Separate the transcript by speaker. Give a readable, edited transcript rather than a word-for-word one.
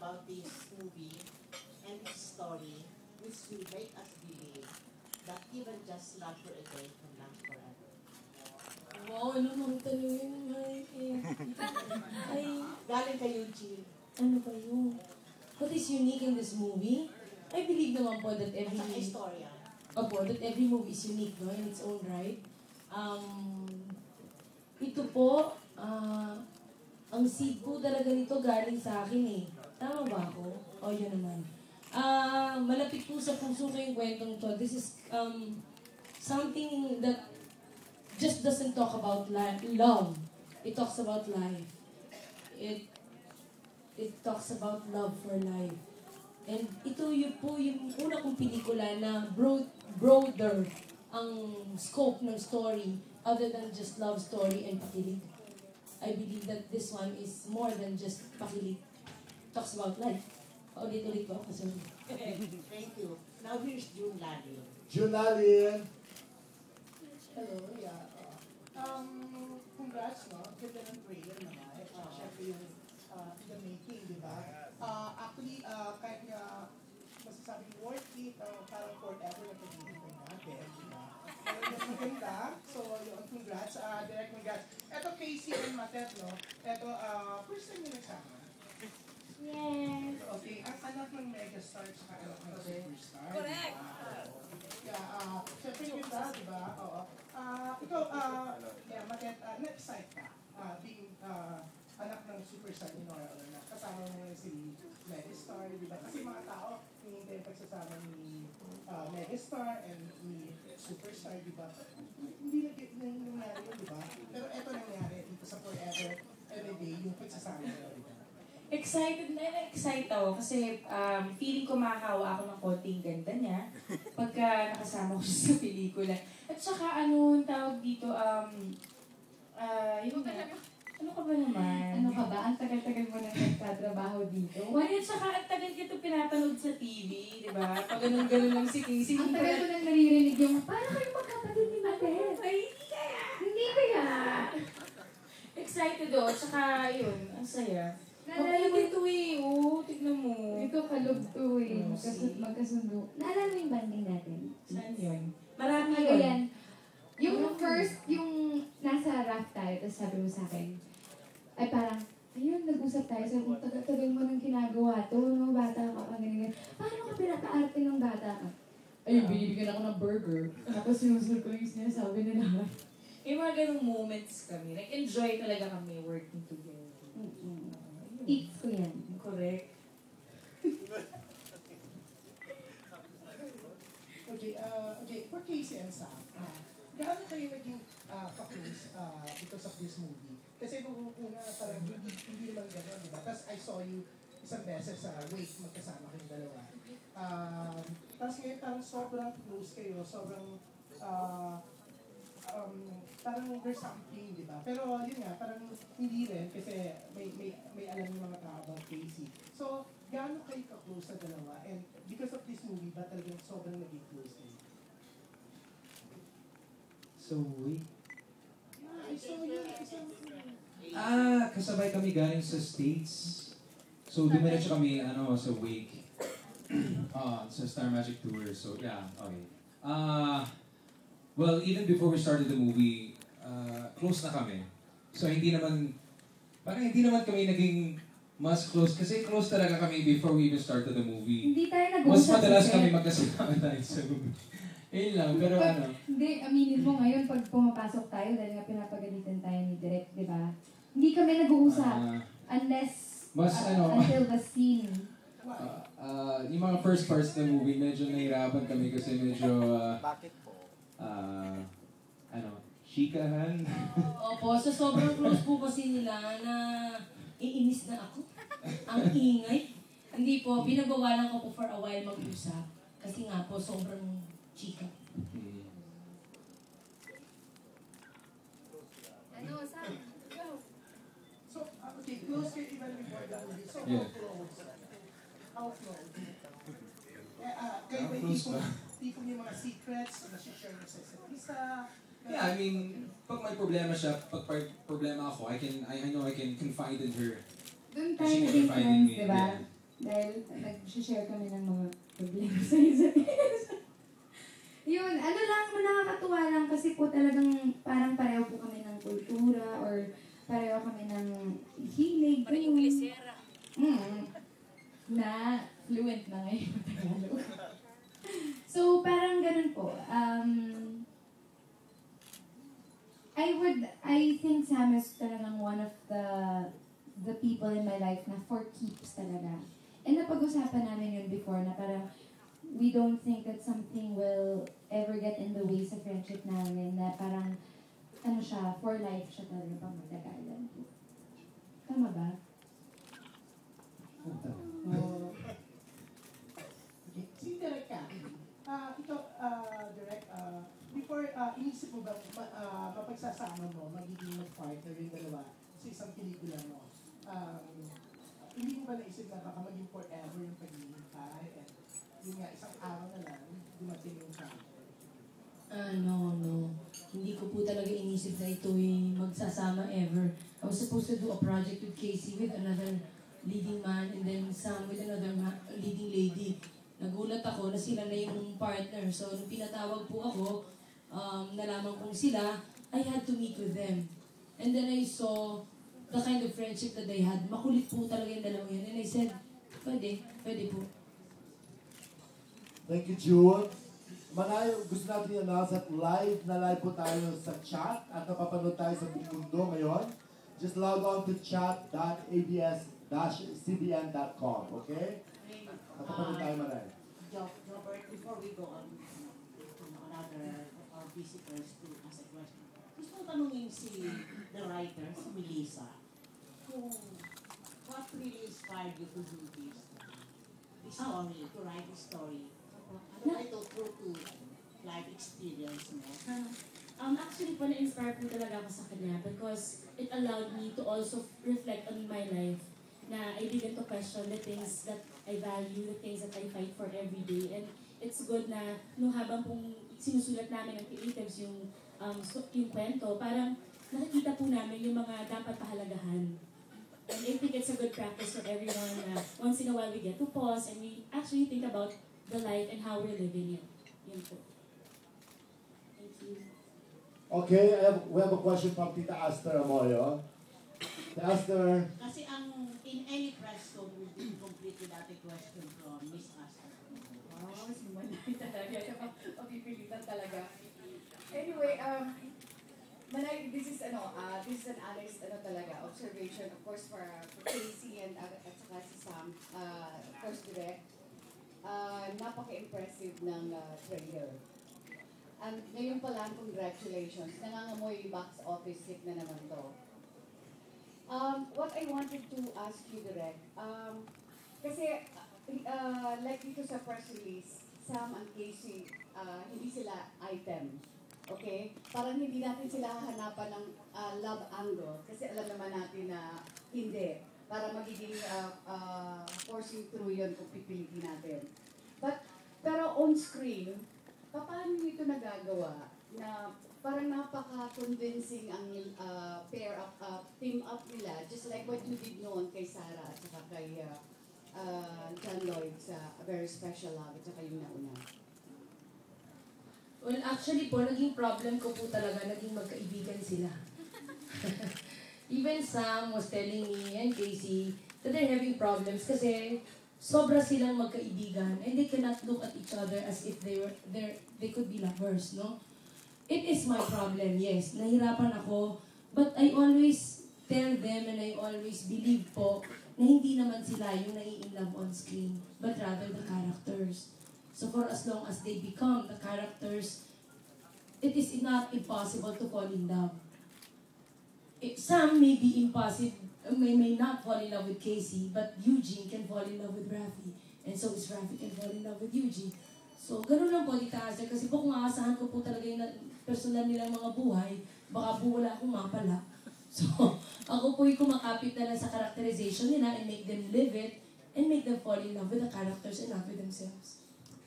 Speaker 1: about this movie and its story, which will make us believe that even just love for a day can last forever.
Speaker 2: Wow, ano nang tanongin mo? Ay,
Speaker 1: Galing kay Eugene.
Speaker 2: ano ba yun? What is unique in this movie? I believe naman po that
Speaker 1: At saka istorya.
Speaker 2: that every movie is unique, no, in its own right. Ito po, ang seed po talaga nito galing sa akin eh. Tama ba ako? O, yun naman. Malapit po sa puso ko yung kwentong to. This is something that just doesn't talk about love. It talks about life. It talks about love for life. And ito yung po yung una kong pelikula na broader ang scope ng story other than just love story and pakilig. I believe that this one is more than just pakilig. It talks about life. Ulit-ulit ko ako, sorry.
Speaker 1: Thank you. Now here's June Lalin.
Speaker 3: June Lalin.
Speaker 4: Hello, yeah. Congrats, no? Ganda ng trailer naman. Siyempre yung the making, di ba? Actually, kahit nga masasabing worth it, parang forever na pag-ibig natin, di ba? Pero mas maganda. So, yun, congrats. Direct congrats. Eto, Casey and Matet, no? Eto, first time yung nagsama.
Speaker 5: Yes.
Speaker 4: Okay, ang anak ng megastar tsaka anak ng superstar.
Speaker 5: Correct.
Speaker 4: Yeah, syempre yung ganda, di ba? Oo. Ikaw, yeah, Matet, na-excite ka being anak ng superstar ni Nora Olona. Kasama mo yung si Megastar, di ba? Kasi mga tao, hinihintay yung pagsasama ni Megastar and ni Superstar, di ba? Hindi nangyari yun, di ba? Pero eto nangyari dito sa Forever Everyday, yung pagsasama nila, di ba?
Speaker 6: Excited ako kasi feeling ko makahawa ako ng konting ganda niya pagka nakasama ko siya sa pelikula. At saka yung tawag dito, yun nga, ano ka ba naman?
Speaker 5: Ano ka ba? Ang tagal-tagal mo na nagtatrabaho dito.
Speaker 6: At saka ang tagal ko ito pinapanood sa TV, di ba? Pag ganun-ganun lang si Casey.
Speaker 5: Ang tagal ko nang naririnig yung, parang kayo magkapatid ni Matet.
Speaker 6: Ay, hindi kaya!
Speaker 5: Hindi kaya!
Speaker 6: Excited at saka yun, ang saya.
Speaker 5: Naalala mo
Speaker 6: ito eh, tignan mo.
Speaker 5: Ito kalog to eh.
Speaker 6: See?
Speaker 5: Magkasundo. Naalala mo yung banding natin?
Speaker 6: Saan yun? Marami
Speaker 5: Ano
Speaker 6: yun.
Speaker 5: yan? Yung first, yung nasa raft tayo, tapos sabi mo sa akin, ay parang, ayun, nag-usap tayo, sabi mo, tagal-tagal mo nang ginagawa to, no, bata ka, ganyan. Paano ka pinaka-arte ng bata ka?
Speaker 2: Ayun, binibigyan ako ng burger.
Speaker 5: Tapos sinusunod ko yung sinasabi nila.
Speaker 6: May mga ganung moments kami. Like, enjoy talaga kami working together.
Speaker 5: Tips ko yan.
Speaker 6: Correct.
Speaker 4: Okay, for Casey and Sam, gaano kayo naging ka-close because of this movie? Kasi nung una, parang hindi naman gano'n, di ba? Tapos I saw you isang beses sa Wait, magkasama kayong dalawa. Tapos ngayon parang sobrang close kayo, sobrang parang there's something, di ba? Pero yun nga, parang hindi rin kasi may alam yung mga tao about Casey. So, gaano kayo ka-close sa dalawa? And because of this movie, ba talagang sobrang naging close kayo?
Speaker 3: So, wait.
Speaker 4: Yeah, I saw you.
Speaker 7: Kasabay kami galing sa States. So, dumiretso kami, sa Wake. Sa Star Magic Tour. So, yeah, okay. Well, even before we started the movie, close na kami. So, hindi naman kami naging mas close. Kasi close talaga kami before we even started the movie.
Speaker 5: Hindi tayo
Speaker 7: Mas
Speaker 5: nag-uusap
Speaker 7: madalas
Speaker 5: kasi.
Speaker 7: kami magkasama tayo sa movie. Yun lang, pero
Speaker 5: Hindi, aminin mo ngayon pag pumapasok tayo dahil nga pinapagalitan tayo ni Direk, di ba? Hindi kami nag-uusap unless until the scene.
Speaker 7: Yung mga first parts ng movie, medyo nahirapan kami kasi medyo, chikahan.
Speaker 2: Opo, so sobrang close po kasi nila na iinis na ako. Ang ingay. Hindi po, binabawalan ko po for a while mag-usap. Kasi nga po, sobrang chika.
Speaker 5: Ano, Sam? Go.
Speaker 4: So, okay, close kayo even before the movie. So,
Speaker 7: Yeah.
Speaker 4: how close? Kayo ba tipong yung mga secrets na share niyo sa isa't isa?
Speaker 7: Yeah, I mean, pag may problema siya, pag problema ako, I know I can confide in her.
Speaker 5: Doon
Speaker 7: And
Speaker 5: tayo
Speaker 7: she can
Speaker 5: naging
Speaker 7: confide in
Speaker 5: friends,
Speaker 7: me.
Speaker 5: di ba?
Speaker 7: Yeah.
Speaker 5: Dahil nag-share kami ng mga problema sa isa't isa. Yun, ano lang, nakakatuwa lang kasi po talagang parang pareho po kami ng kultura or pareho kami ng hilig.
Speaker 2: Parang Inglesera.
Speaker 5: Na fluent na ngayon Tagalog. So, parang ganun po. I think Sam is talagang one of the people in my life na for keeps talaga. And napag-usapan namin yun before na parang we don't think that something will ever get in the way sa friendship namin na parang ano siya, for life siya talaga pang matagalan. Tama ba?
Speaker 4: Oh. Okay. Si Direk ka. Ikaw, Direk, before, inisip mo ba mapagsasama mo, magiging mag-partner yung dalawa sa isang pelikula mo? Hindi mo ba naisip na baka maging forever yung paghihintay and yun nga, isang araw na lang, dumating yung partner?
Speaker 2: No. Hindi ko po talaga inisip na ito magsasama ever. I was supposed to do a project with Casey with another leading man and then Sam with another leading lady. Nagulat ako na sila na yung partner. So, nung pinatawag po ako, nalaman kong sila, I had to meet with them. And then I saw the kind of friendship that they had. Makulit po talaga yung dalawa yan. And I said, pwede po.
Speaker 3: Thank you, June. Manay, gusto natin i-announce at live po tayo sa chat at napapanood tayo sa buong mundo ngayon. Just log on to chat.abs-cbn.com, okay? Napapanood tayo, Manay.
Speaker 1: Robert, before we go on to another visitors to ask a question, gusto kong tanungin the writer, si Melissa, what really inspired you to do this story, to write this story? Ano ba ito true to life experience mo?
Speaker 6: Actually po, na-inspire po talaga ako sa kanya because it allowed me to also reflect on my life na I began to question the things that I value, the things that I fight for every day. And it's good na nung habang pong sinusulat namin ng creatives yung kwento, parang nakikita po namin yung mga dapat pahalagahan. And I think it's a good practice for everyone na once in a while we get to pause and we actually think about the life and how we're living it. Yun po. Thank you.
Speaker 3: Okay, we have a question from Tita Aster Amoyo. Tita Aster.
Speaker 1: Kasi in any press code will be complete without a question from Miss Aster.
Speaker 8: Oh, simanay talaga. Mapipilitan talaga. Anyway, Manay, this is an honest talaga observation, of course, for Casey and at saka si Sam, of course, direct. Napaka-impressive ng trailer. And ngayon pa lang, congratulations. Nangangamoy box office hit na naman to. What I wanted to ask you, Direk, kasi like dito sa press release, Sam and Casey, hindi sila item. Okay? Parang hindi natin sila hahanapan ng love angle kasi alam naman natin na hindi. Para magiging forcing through yun kung pipilitin natin. Pero on screen, paano nito nagagawa na parang napaka-convincing ang team up nila, just like what you did noon kay Sarah at saka kay John Lloyd sa A Very Special Love at saka yung nauna.
Speaker 2: Well, actually po, naging problem ko po talaga, naging magkaibigan sila. Even Sam was telling me and Casey that they're having problems kasi sobra silang magkaibigan and they cannot look at each other as if they could be lovers, no? It is my problem, yes. Nahirapan ako, but I always tell them and I always believe po na hindi naman sila yung nai-inlove on screen, but rather the characters. So for as long as they become the characters, it is not impossible to fall in love. Some may be impossible, may not fall in love with Casey, but Eugene can fall in love with Rafi. And so is Rafi can fall in love with Eugene. So, ganun lang po, Tita Aster. Kasi po kung aasahan ko po talaga yung personal nilang mga buhay, baka po wala akong mapala. So, ako po yung kumakapit na lang sa characterization nila and make them live it and make them fall in love with the characters and not with themselves.